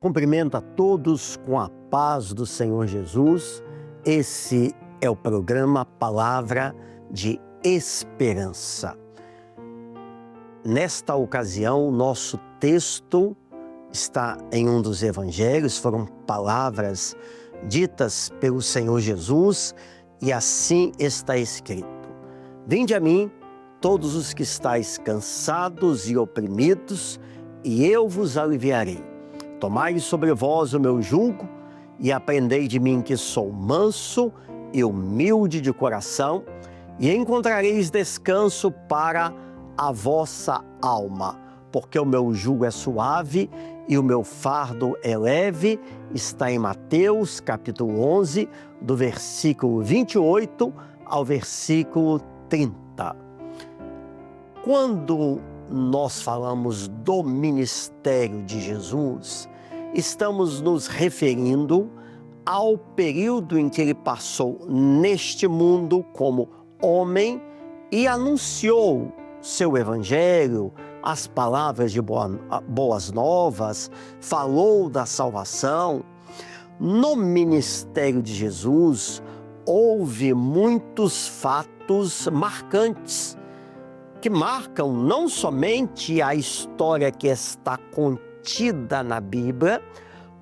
Cumprimento a todos com a paz do Senhor Jesus. Esse é o programa Palavra de Esperança. Nesta ocasião, nosso texto está em um dos evangelhos, foram palavras ditas pelo Senhor Jesus e assim está escrito: Vinde a mim, todos os que estáis cansados e oprimidos, e eu vos aliviarei. Tomai sobre vós o meu jugo e aprendei de mim, que sou manso e humilde de coração, e encontrareis descanso para a vossa alma, porque o meu jugo é suave e o meu fardo é leve. Está em Mateus capítulo 11, do versículo 28 ao versículo 30. Quando nós falamos do ministério de Jesus, estamos nos referindo ao período em que ele passou neste mundo como homem e anunciou seu evangelho, as palavras de boas novas, falou da salvação. No ministério de Jesus, houve muitos fatos marcantes, que marcam não somente a história que está contida na Bíblia,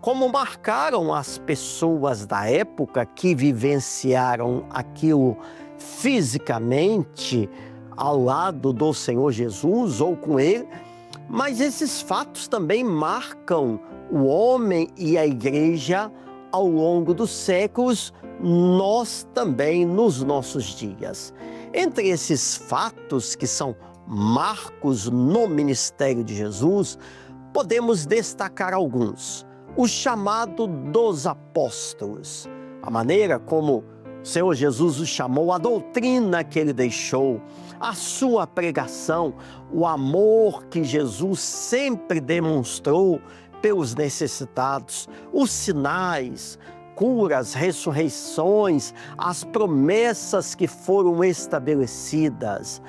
como marcaram as pessoas da época que vivenciaram aquilo fisicamente ao lado do Senhor Jesus ou com ele, mas esses fatos também marcam o homem e a igreja ao longo dos séculos, nós também nos nossos dias. Entre esses fatos que são marcos no ministério de Jesus, podemos destacar alguns. O chamado dos apóstolos, a maneira como o Senhor Jesus os chamou, a doutrina que ele deixou, a sua pregação, o amor que Jesus sempre demonstrou pelos necessitados, os sinais, curas, ressurreições, as promessas que foram estabelecidas.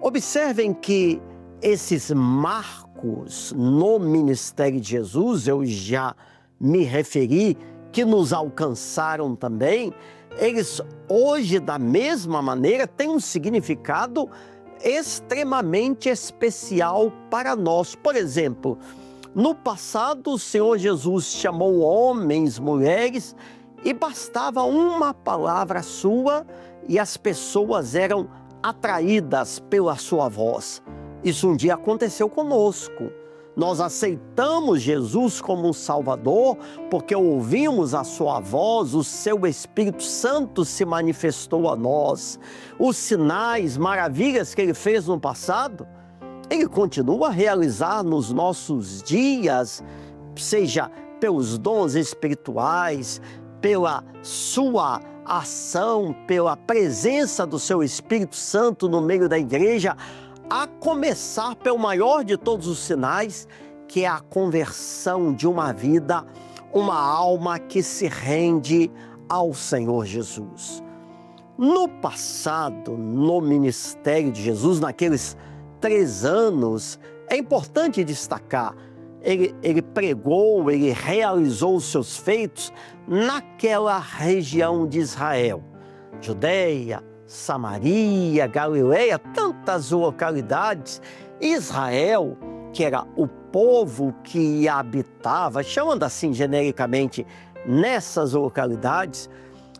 Observem que esses marcos no ministério de Jesus, eu já me referi, que nos alcançaram também, eles hoje, da mesma maneira, têm um significado extremamente especial para nós. Por exemplo, no passado, o Senhor Jesus chamou homens, mulheres, e bastava uma palavra sua e as pessoas eram atraídas pela sua voz. Isso um dia aconteceu conosco. Nós aceitamos Jesus como um Salvador porque ouvimos a sua voz, o seu Espírito Santo se manifestou a nós. Os sinais, maravilhas que ele fez no passado, ele continua a realizar nos nossos dias, seja pelos dons espirituais, pela sua ação, pela presença do seu Espírito Santo no meio da igreja, a começar pelo maior de todos os sinais, que é a conversão de uma vida, uma alma que se rende ao Senhor Jesus. No passado, no ministério de Jesus, naqueles 3 anos, é importante destacar, ele pregou, ele realizou os seus feitos naquela região de Israel, Judeia, Samaria, Galileia, tantas localidades. Israel, que era o povo que habitava, chamando assim genericamente, nessas localidades,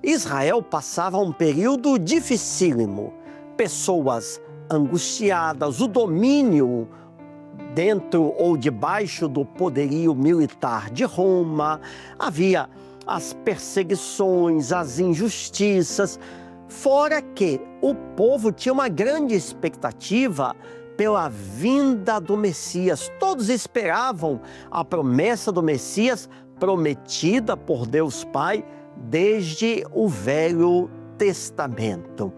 Israel passava um período dificílimo, pessoas angustiadas, o domínio dentro ou debaixo do poderio militar de Roma, havia as perseguições, as injustiças, fora que o povo tinha uma grande expectativa pela vinda do Messias. Todos esperavam a promessa do Messias prometida por Deus Pai desde o Velho Testamento.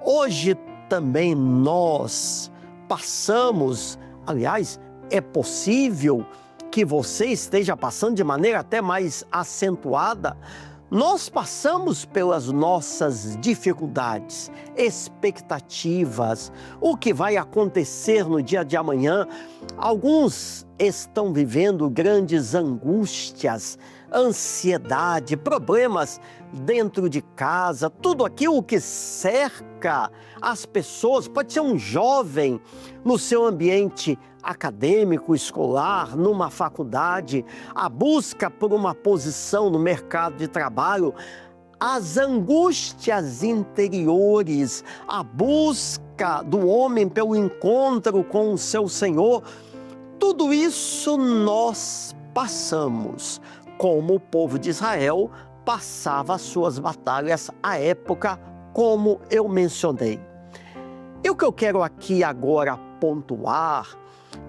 Hoje também nós passamos, aliás, é possível que você esteja passando de maneira até mais acentuada. Nós passamos pelas nossas dificuldades, expectativas, o que vai acontecer no dia de amanhã. Alguns estão vivendo grandes angústias, ansiedade, problemas dentro de casa, tudo aquilo que cerca as pessoas. Pode ser um jovem no seu ambiente acadêmico, escolar, numa faculdade, a busca por uma posição no mercado de trabalho, as angústias interiores, a busca do homem pelo encontro com o seu Senhor. Tudo isso nós passamos, como o povo de Israel passava as suas batalhas à época, como eu mencionei. E o que eu quero aqui agora pontuar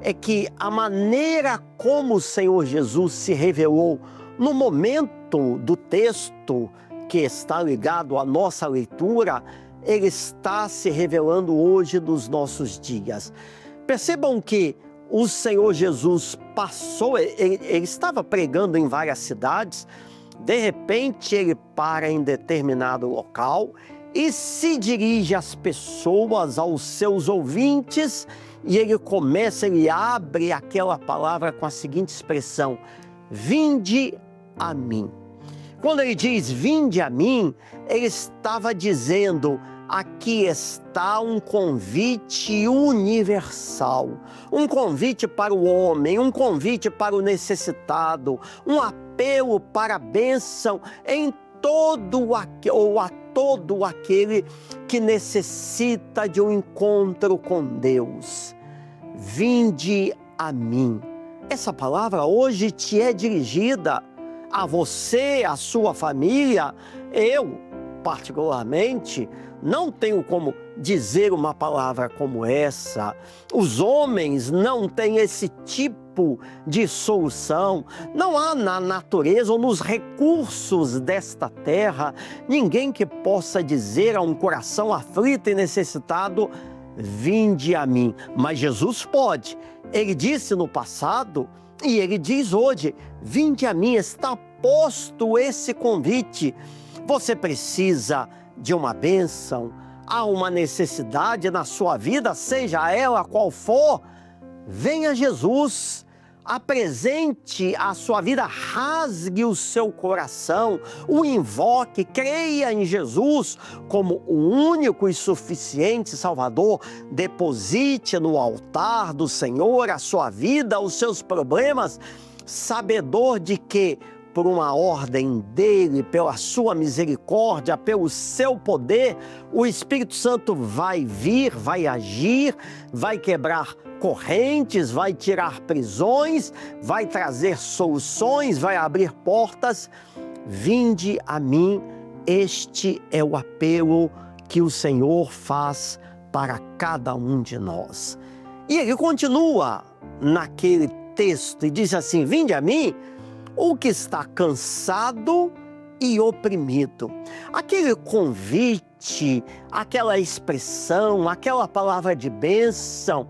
é que a maneira como o Senhor Jesus se revelou no momento do texto que está ligado à nossa leitura, ele está se revelando hoje nos nossos dias. Percebam que o Senhor Jesus passou, ele estava pregando em várias cidades, de repente ele para em determinado local e se dirige às pessoas, aos seus ouvintes, e ele abre aquela palavra com a seguinte expressão: vinde a mim. Quando ele diz vinde a mim, ele estava dizendo: aqui está um convite universal, um convite para o homem, um convite para o necessitado, um apelo para a bênção em a todo aquele que necessita de um encontro com Deus. Vinde a mim. Essa palavra hoje te é dirigida a você, a sua família. Eu, particularmente, não tenho como dizer uma palavra como essa. Os homens não têm esse tipo de solução. Não há na natureza ou nos recursos desta terra ninguém que possa dizer a um coração aflito e necessitado: vinde a mim. Mas Jesus pode. Ele disse no passado e ele diz hoje: vinde a mim. Está posto esse convite. Você precisa de uma bênção, há uma necessidade na sua vida, seja ela qual for, venha Jesus, apresente a sua vida, rasgue o seu coração, o invoque, creia em Jesus como o único e suficiente Salvador, deposite no altar do Senhor a sua vida, os seus problemas, sabedor de que por uma ordem dele, pela sua misericórdia, pelo seu poder, o Espírito Santo vai vir, vai agir, vai quebrar correntes, vai tirar prisões, vai trazer soluções, vai abrir portas. Vinde a mim, este é o apelo que o Senhor faz para cada um de nós. E ele continua naquele texto e diz assim: vinde a mim, o que está cansado e oprimido. Aquele convite, aquela expressão, aquela palavra de bênção,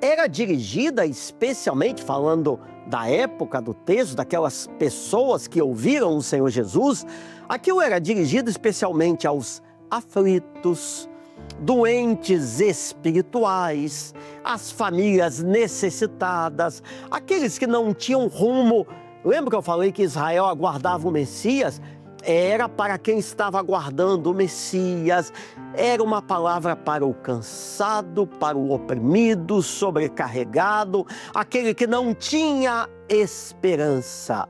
era dirigida especialmente, falando da época do texto, daquelas pessoas que ouviram o Senhor Jesus, aquilo era dirigido especialmente aos aflitos, doentes espirituais, às famílias necessitadas, aqueles que não tinham rumo. Lembra que eu falei que Israel aguardava o Messias? Era para quem estava aguardando o Messias. Era uma palavra para o cansado, para o oprimido, sobrecarregado, aquele que não tinha esperança.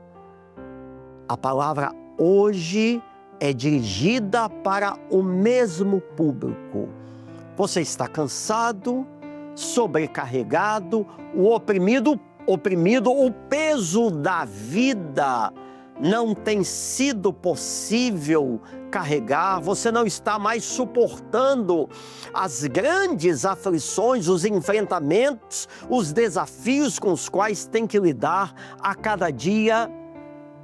A palavra hoje é dirigida para o mesmo público. Você está cansado, sobrecarregado, o oprimido, o peso da vida não tem sido possível carregar, você não está mais suportando as grandes aflições, os enfrentamentos, os desafios com os quais tem que lidar a cada dia.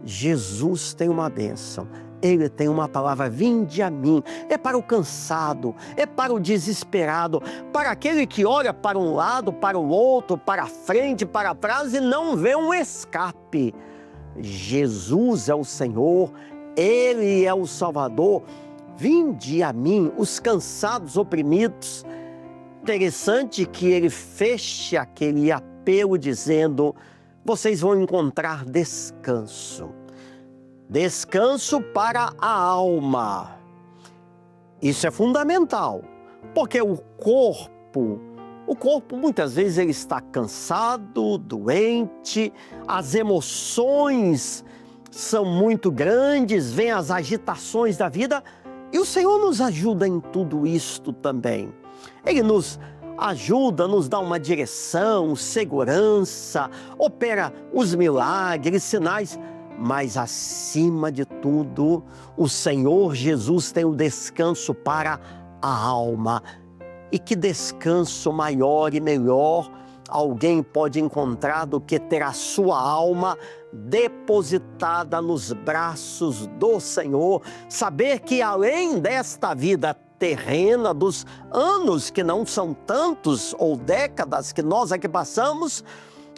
Jesus tem uma bênção. Ele tem uma palavra: vinde a mim. É para o cansado, é para o desesperado, para aquele que olha para um lado, para o outro, para a frente, para trás e não vê um escape. Jesus é o Senhor, Ele é o Salvador. Vinde a mim, os cansados, oprimidos. Interessante que ele feche aquele apelo apelo dizendo: vocês vão encontrar descanso. Descanso para a alma. Isso é fundamental, porque o corpo muitas vezes ele está cansado, doente, as emoções são muito grandes, vêm as agitações da vida, e o Senhor nos ajuda em tudo isto também. Ele nos ajuda, nos dá uma direção, segurança, opera os milagres, sinais, mas acima de tudo, o Senhor Jesus tem o descanso para a alma. E que descanso maior e melhor alguém pode encontrar do que ter a sua alma depositada nos braços do Senhor, saber que além desta vida terrena, dos anos que não são tantos ou décadas que nós aqui passamos,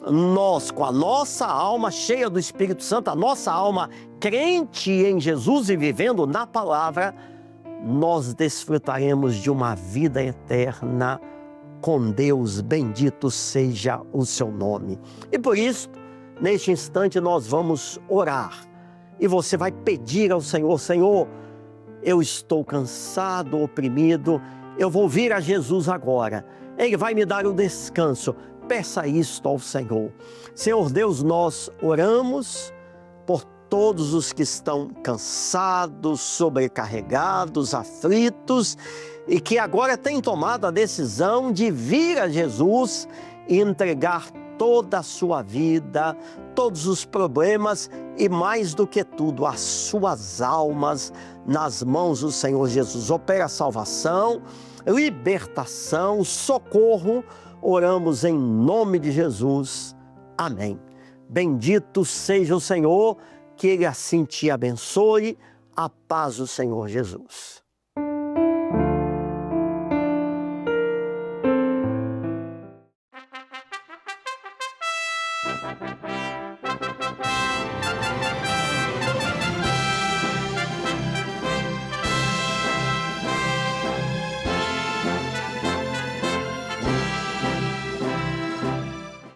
nós com a nossa alma cheia do Espírito Santo, a nossa alma crente em Jesus e vivendo na palavra, nós desfrutaremos de uma vida eterna com Deus. Bendito seja o seu nome. E por isso, neste instante nós vamos orar. E você vai pedir ao Senhor: Senhor, eu estou cansado, oprimido, eu vou vir a Jesus agora. Ele vai me dar o descanso. Peça isto ao Senhor. Senhor Deus, nós oramos por todos os que estão cansados, sobrecarregados, aflitos e que agora têm tomado a decisão de vir a Jesus e entregar toda a sua vida, todos os problemas e, mais do que tudo, as suas almas nas mãos do Senhor Jesus. Opera salvação, libertação, socorro. Oramos em nome de Jesus. Amém. Bendito seja o Senhor. Que Ele assim te abençoe. A paz do Senhor Jesus.